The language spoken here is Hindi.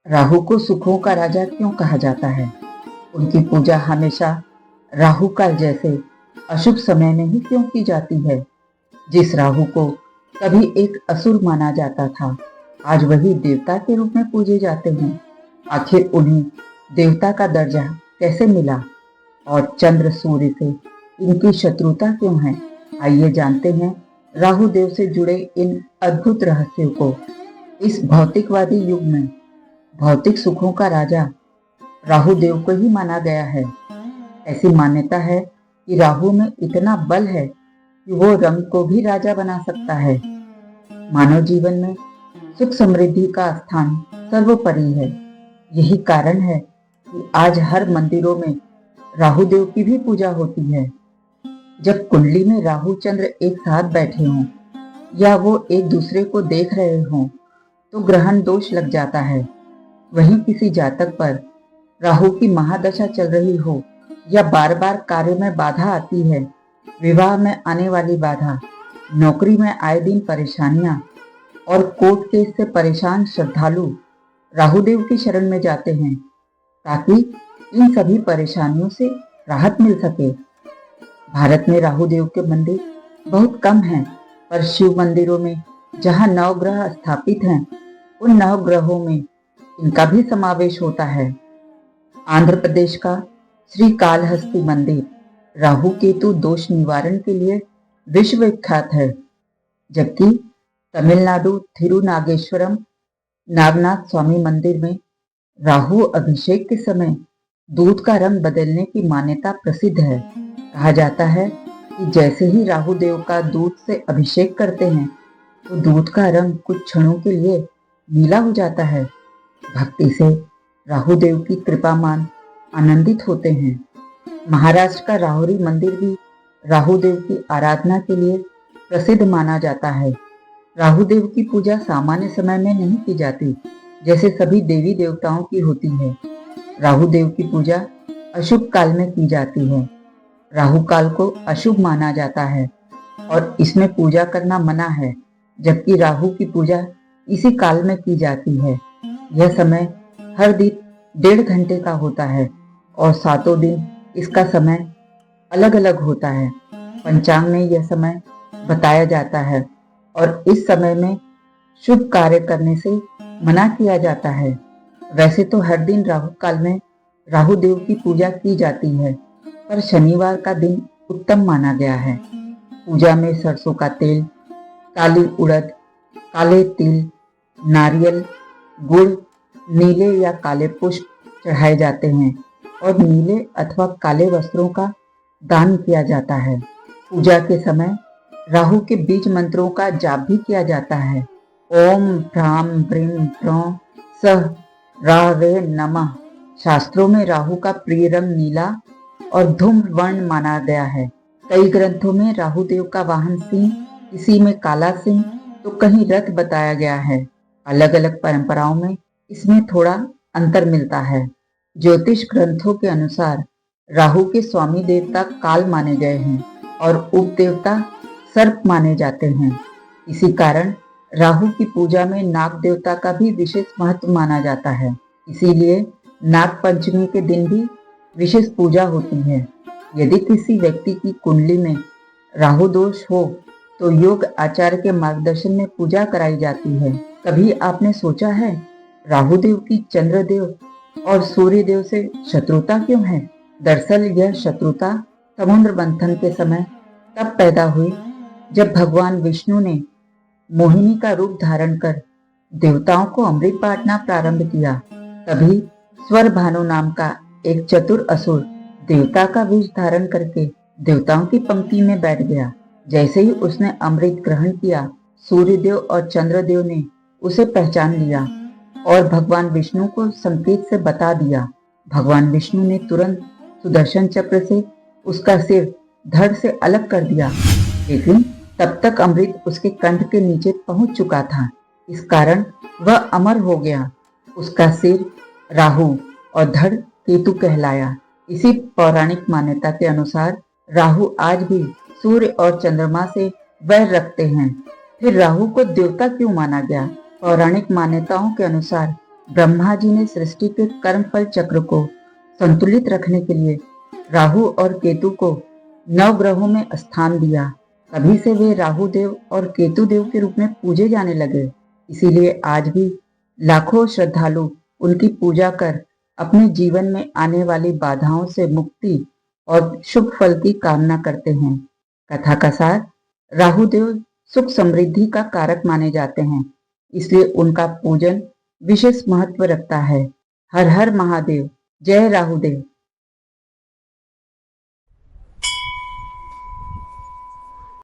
राहु को सुखों का राजा क्यों कहा जाता है? उनकी पूजा हमेशा राहु काल जैसे अशुभ समय में ही क्यों की जाती है? जिस राहु को कभी एक असुर माना जाता था, आज वही देवता के रूप में पूजे जाते हैं। आखिर उन्हें देवता का दर्जा कैसे मिला और चंद्र सूर्य से इनकी शत्रुता क्यों है? आइए जानते हैं राहु देव से जुड़े इन अद्भुत रहस्यों को। इस भौतिकवादी युग में भौतिक सुखों का राजा राहु देव को ही माना गया है। ऐसी मान्यता है कि राहु में इतना बल है कि वो रंग को भी राजा बना सकता है। मानव जीवन में सुख समृद्धि का स्थान सर्वोपरि है। यही कारण है कि आज हर मंदिरों में राहु देव की भी पूजा होती है। जब कुंडली में राहु चंद्र एक साथ बैठे हों या वो एक दूसरे को देख रहे हों तो ग्रहण दोष लग जाता है। वहीं किसी जातक पर राहु की महादशा चल रही हो या बार बार कार्य में बाधा आती है, विवाह में आने वाली बाधा, नौकरी में आए दिन परेशानियां और कोर्ट केस से परेशान श्रद्धालु राहुदेव की शरण में जाते हैं ताकि इन सभी परेशानियों से राहत मिल सके। भारत में राहुदेव के मंदिर बहुत कम हैं, पर शिव मंदिरों में जहां नवग्रह स्थापित हैं, उन नवग्रहों में इनका भी समावेश होता है। आंध्र प्रदेश का श्री कालहस्ती मंदिर राहु केतु दोष निवारण के लिए विश्व विख्यात है, जबकि तमिलनाडु थिरुनागेश्वरम नागनाथ स्वामी मंदिर में राहु अभिषेक के समय दूध का रंग बदलने की मान्यता प्रसिद्ध है। कहा जाता है कि जैसे ही राहु देव का दूध से अभिषेक करते हैं तो दूध का रंग कुछ क्षणों के लिए नीला हो जाता है। भक्ति से राहु देव की कृपा मान आनंदित होते हैं। महाराष्ट्र का राहुरी मंदिर भी राहु देव की आराधना के लिए प्रसिद्ध माना जाता है। राहु देव की पूजा सामान्य समय में नहीं की जाती, जैसे सभी देवी देवताओं की होती है। राहु देव की पूजा अशुभ काल में की जाती है। राहु काल को अशुभ माना जाता है और इसमें पूजा करना मना है, जबकि राहु की पूजा इसी काल में की जाती है। यह समय हर दिन 1.5 घंटे का होता है और 7 दिन इसका समय अलग अलग होता है। पंचांग में यह समय बताया जाता है और इस समय में शुभ कार्य करने से मना किया जाता है। वैसे तो हर दिन राहु काल में राहु देव की पूजा की जाती है, पर शनिवार का दिन उत्तम माना गया है। पूजा में सरसों का तेल, काली उड़द, काले तिल, नारियल, गुड़, नीले या काले पुष्प चढ़ाए जाते हैं और नीले अथवा काले वस्त्रों का दान किया जाता है। पूजा के समय राहु के बीज मंत्रों का जाप भी किया जाता है। ओम भ्राम ब्रीम प्रों सह राहवे नमः। शास्त्रों में राहु का प्रिय रंग नीला और धूम्र वर्ण माना गया है। कई ग्रंथों में राहु देव का वाहन सिंह, किसी में काला सिंह तो कहीं रथ बताया गया है। अलग अलग परंपराओं में इसमें थोड़ा अंतर मिलता है। ज्योतिष ग्रंथों के अनुसार राहु के स्वामी देवता काल माने गए हैं और उप देवता सर्प माने जाते हैं। इसी कारण राहु की पूजा में नाग देवता का भी विशेष महत्व माना जाता है। इसीलिए नाग पंचमी के दिन भी विशेष पूजा होती है। यदि किसी व्यक्ति की कुंडली में राहु दोष हो तो योग आचार्य के मार्गदर्शन में पूजा कराई जाती है। कभी आपने सोचा है राहु देव की चंद्रदेव और सूर्य देव से शत्रुता क्यों है? दरअसल यह शत्रुता समुद्र मंथन के समय तब पैदा हुई जब भगवान विष्णु ने मोहिनी का रूप धारण कर देवताओं को अमृत बांटना प्रारंभ किया। तभी स्वर भानु नाम का एक चतुर असुर देवता का वेश धारण करके देवताओं की पंक्ति में बैठ गया। जैसे ही उसने अमृत ग्रहण किया, सूर्यदेव और चंद्रदेव ने उसे पहचान लिया और भगवान विष्णु को संकेत से बता दिया। भगवान विष्णु ने तुरंत सुदर्शन चक्र से उसका सिर धड़ से अलग कर दिया, लेकिन तब तक अमृत उसके कंठ के नीचे पहुंच चुका था। इस कारण वह अमर हो गया। उसका सिर राहु और धड़ केतु कहलाया। इसी पौराणिक मान्यता के अनुसार राहु आज भी सूर्य और चंद्रमा से वैर रखते हैं। फिर राहु को देवता क्यों माना गया? पौराणिक मान्यताओं के अनुसार ब्रह्मा जी ने सृष्टि के कर्मफल चक्र को संतुलित रखने के लिए राहु और केतु को नवग्रहों में स्थान दिया। तभी से वे राहु देव और केतु देव के रूप में पूजे जाने लगे। इसीलिए आज भी लाखों श्रद्धालु उनकी पूजा कर अपने जीवन में आने वाली बाधाओं से मुक्ति और शुभ फल की कामना करते हैं। कथा का सार, राहु देव सुख समृद्धि का कारक माने जाते हैं, इसलिए उनका पूजन विशेष महत्व रखता है। हर हर महादेव, जय राहुदेव।